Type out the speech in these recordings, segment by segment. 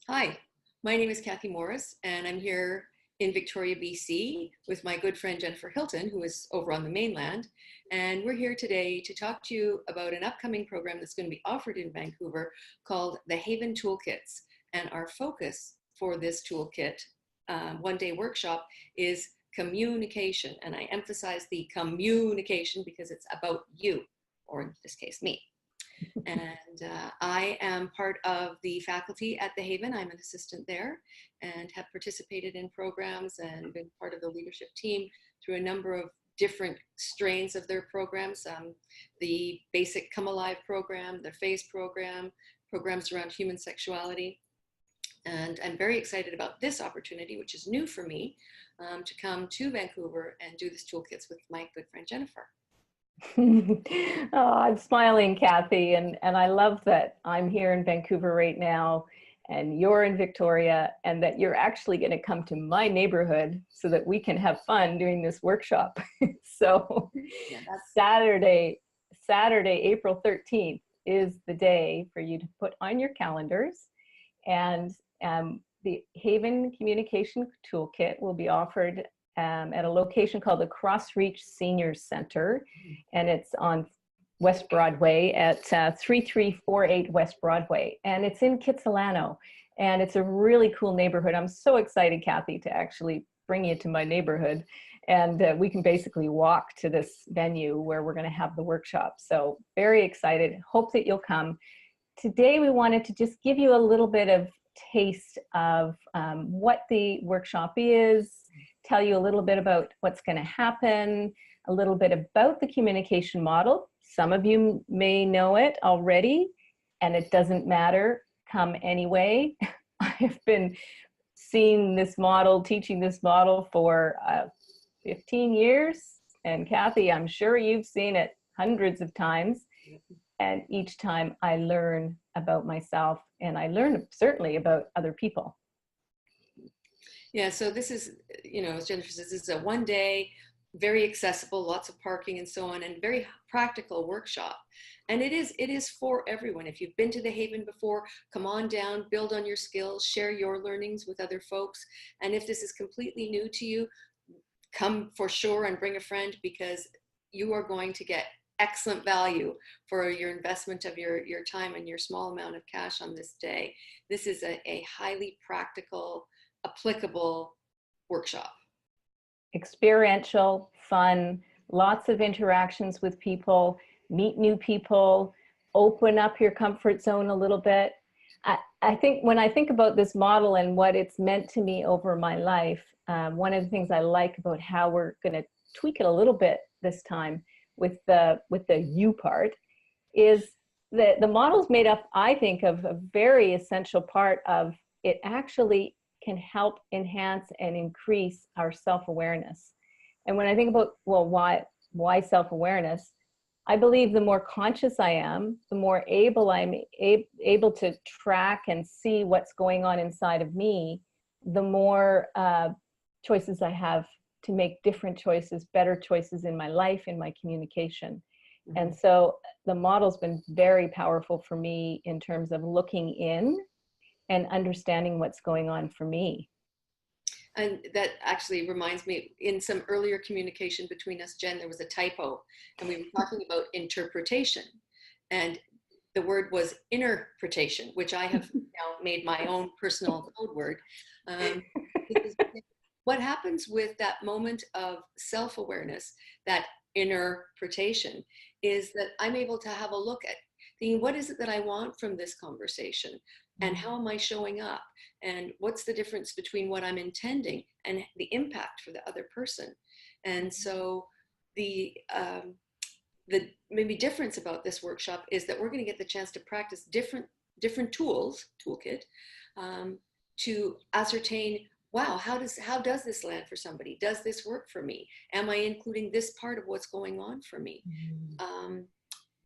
Hi, my name is Kathy Morris, and I'm here in Victoria, BC, with my good friend Jennifer Hilton, who is over on the mainland. And we're here today to talk to you about an upcoming program that's going to be offered in Vancouver called the Haven Toolkits. And our focus for this toolkit one-day workshop is communication. And I emphasize the communication because it's about you, or in this case, me. And I am part of the faculty at the Haven. I'm an assistant there and have participated in programs and been part of the leadership team through a number of different strains of their programs. The basic Come Alive program, the phase program, programs around human sexuality. And I'm very excited about this opportunity, which is new for me, to come to Vancouver and do this toolkits with my good friend Jennifer. Oh, I'm smiling, Kathy, and I love that I'm here in Vancouver right now and you're in Victoria, and that you're actually going to come to my neighborhood so that we can have fun doing this workshop. So Yeah, Saturday, April 13th is the day for you to put on your calendars, and the Haven Communication Toolkit will be offered at a location called the Crossreach Seniors Center, and it's on West Broadway at 3348 West Broadway, and it's in Kitsilano, and it's a really cool neighborhood. I'm so excited, Kathy, to actually bring you to my neighborhood, and we can basically walk to this venue where we're going to have the workshop. So very excited. Hope that you'll come. Today we wanted to just give you a little bit of taste of what the workshop is, tell you a little bit about what's going to happen, a little bit about the communication model. Some of you may know it already, and it doesn't matter. Come anyway. I've been seeing this model, teaching this model for 15 years. And Kathy, I'm sure you've seen it hundreds of times. And each time I learn about myself, and I learn certainly about other people. Yeah, so this is, as Jennifer says, this is a one-day, very accessible, lots of parking and so on, and very practical workshop. And it is for everyone. If you've been to the Haven before, come on down, build on your skills, share your learnings with other folks. And if this is completely new to you, come for sure and bring a friend, because you are going to get excellent value for your investment of your time and your small amount of cash on this day. This is a highly practical, applicable workshop. Experiential, fun, lots of interactions with people, meet new people, open up your comfort zone a little bit. I think when I think about this model and what it's meant to me over my life, one of the things I like about how we're going to tweak it a little bit this time with the you part is that the model's made up, I think, of a very essential part of it actually can help enhance and increase our self-awareness. And when I think about, well, why self-awareness, I believe the more conscious I am, the more able I'm able to track and see what's going on inside of me, the more choices I have to make different choices, better choices in my life, in my communication. Mm-hmm. And so the model's been very powerful for me in terms of looking in and understanding what's going on for me. And that actually reminds me, in some earlier communication between us, Jen, there was a typo, and we were talking about interpretation. And the word was interpretation, which I have now made my own personal code word. What happens with that moment of self-awareness, that interpretation, is that I'm able to have a look at thinking, what is it that I want from this conversation? And how am I showing up? And what's the difference between what I'm intending and the impact for the other person? And so the maybe difference about this workshop is that we're going to get the chance to practice different toolkit, to ascertain, wow, how does this land for somebody? Does this work for me? Am I including this part of what's going on for me?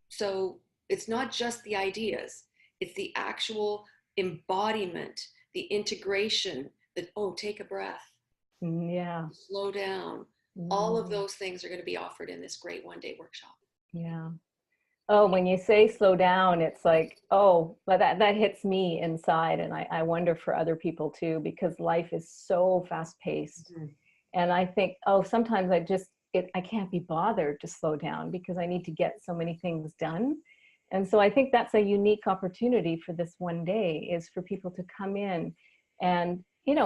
So it's not just the ideas, it's the actual embodiment, the integration, that, oh, take a breath. Yeah. Slow down. All of those things are going to be offered in this great one-day workshop. Yeah. Oh, when you say slow down, it's like, oh, but that hits me inside. And I wonder for other people too, because life is so fast paced. Mhm. And I think, oh, sometimes I can't be bothered to slow down because I need to get so many things done. And so I think that's a unique opportunity for this one day, is for people to come in and,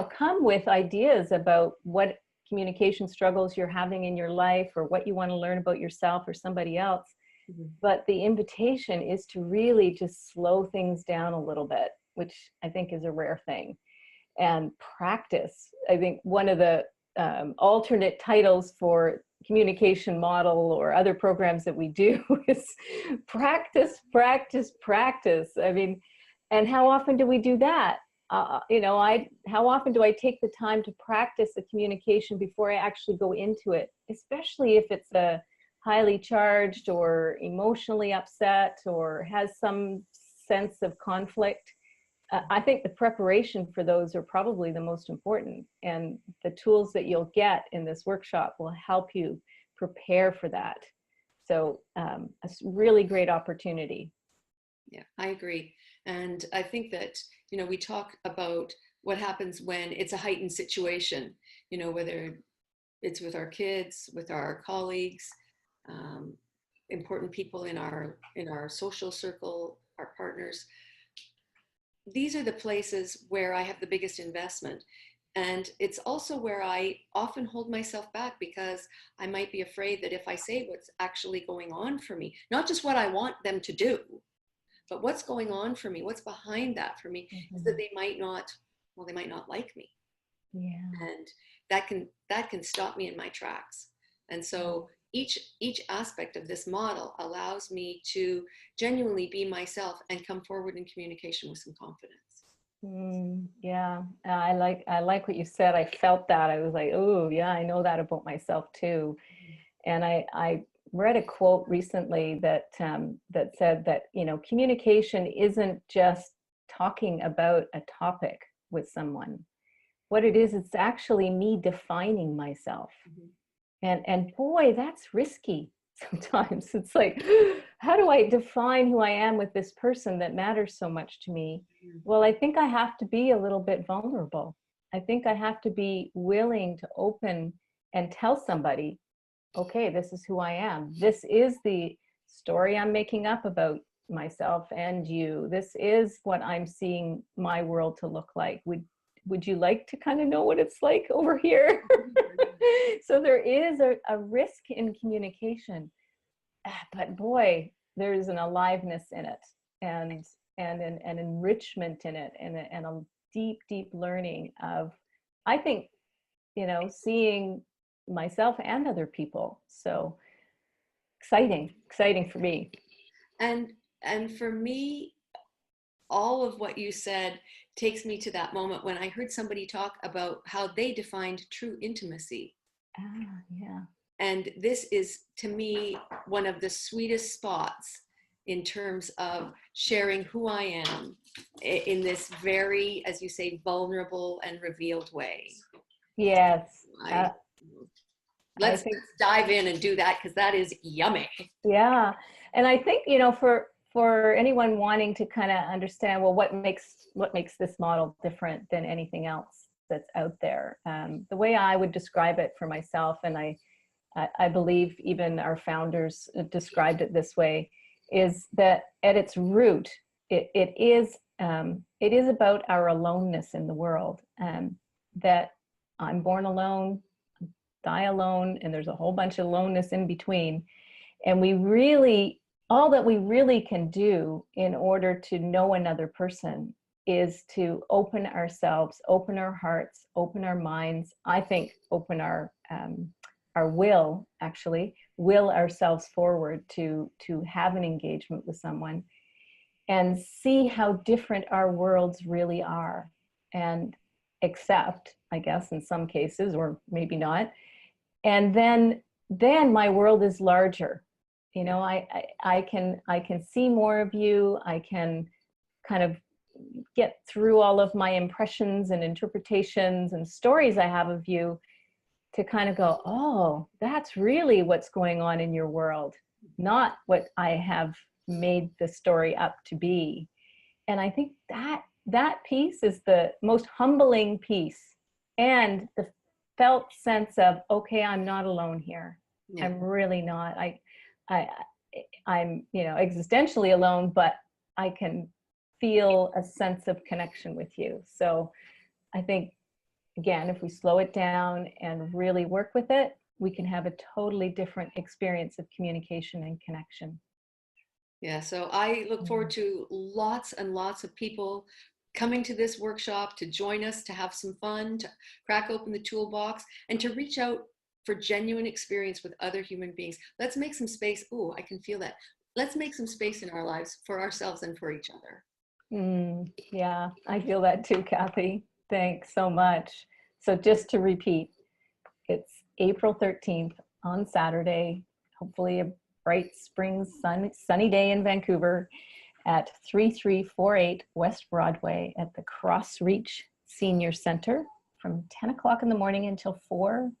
come with ideas about what communication struggles you're having in your life, or what you want to learn about yourself or somebody else. Mhm. But the invitation is to really just slow things down a little bit, which I think is a rare thing. And practice. I think one of the alternate titles for communication model or other programs that we do is practice, practice, practice. I mean, and how often do we do that? How often do I take the time to practice the communication before I actually go into it, especially if it's a highly charged or emotionally upset or has some sense of conflict? I think the preparation for those are probably the most important, and the tools that you'll get in this workshop will help you prepare for that. So a really great opportunity. Yeah, I agree. And I think that, we talk about what happens when it's a heightened situation, whether it's with our kids, with our colleagues, um, important people in our social circle, our partners. These are the places where I have the biggest investment. And it's also where I often hold myself back, because I might be afraid that if I say what's actually going on for me, not just what I want them to do, but what's going on for me, what's behind that for me, is that Mhm. they might not like me. Yeah. And that can stop me in my tracks. And so each aspect of this model allows me to genuinely be myself and come forward in communication with some confidence. Yeah, I like what you said. I felt that. I was like, oh yeah, I know that about myself too. And I read a quote recently that that said that, communication isn't just talking about a topic with someone. What it is, it's actually me defining myself. Mhm. And boy, that's risky sometimes. It's like, how do I define who I am with this person that matters so much to me? Well, I think I have to be a little bit vulnerable. I think I have to be willing to open and tell somebody, okay, this is who I am. This is the story I'm making up about myself and you. This is what I'm seeing my world to look like. Would you like to kind of know what it's like over here? So there is a risk in communication, but boy, there's an aliveness in it, and an enrichment in it, and a deep, deep learning of, I think, seeing myself and other people. So exciting for me. And and for me, all of what you said takes me to that moment when I heard somebody talk about how they defined true intimacy. Yeah. And this is, to me, one of the sweetest spots in terms of sharing who I am in this very, as you say, vulnerable and revealed way. Yes. I, I let's think, dive in and do that, because that is yummy. yeah. And I think, for anyone wanting to kind of understand, well, what makes this model different than anything else that's out there, the way I would describe it for myself, and I believe even our founders described it this way, is that at its root, it is about our aloneness in the world. That I'm born alone, die alone, and there's a whole bunch of aloneness in between. And all that we really can do in order to know another person is to open ourselves, open our hearts, open our minds. I think open our will, actually, will ourselves forward to have an engagement with someone, and see how different our worlds really are, and accept, I guess, in some cases, or maybe not. And then my world is larger. I can see more of you. I can kind of get through all of my impressions and interpretations and stories I have of you, to kind of go, oh, that's really what's going on in your world, not what I have made the story up to be. And I think that piece is the most humbling piece, and the felt sense of, okay, I'm not alone here. Yeah. I'm really not. I'm, existentially alone, but I can feel a sense of connection with you. So I think, again, if we slow it down and really work with it, we can have a totally different experience of communication and connection. Yeah, so I look forward to lots and lots of people coming to this workshop to join us, to have some fun, to crack open the toolbox, and to reach out for genuine experience with other human beings. Let's make some space. Ooh, I can feel that. Let's make some space in our lives for ourselves and for each other. Yeah, I feel that too, Kathy. Thanks so much. So just to repeat, it's April 13th on Saturday, hopefully a bright spring sunny day in Vancouver, at 3348 West Broadway at the Crossreach Senior Center from 10 o'clock in the morning until 4.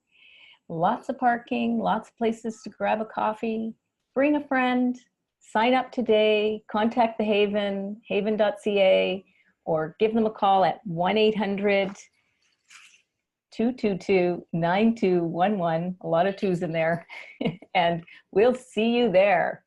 Lots of parking, lots of places to grab a coffee. Bring a friend, sign up today, contact the Haven, haven.ca, or give them a call at 1-800-222-9211, a lot of twos in there, and we'll see you there.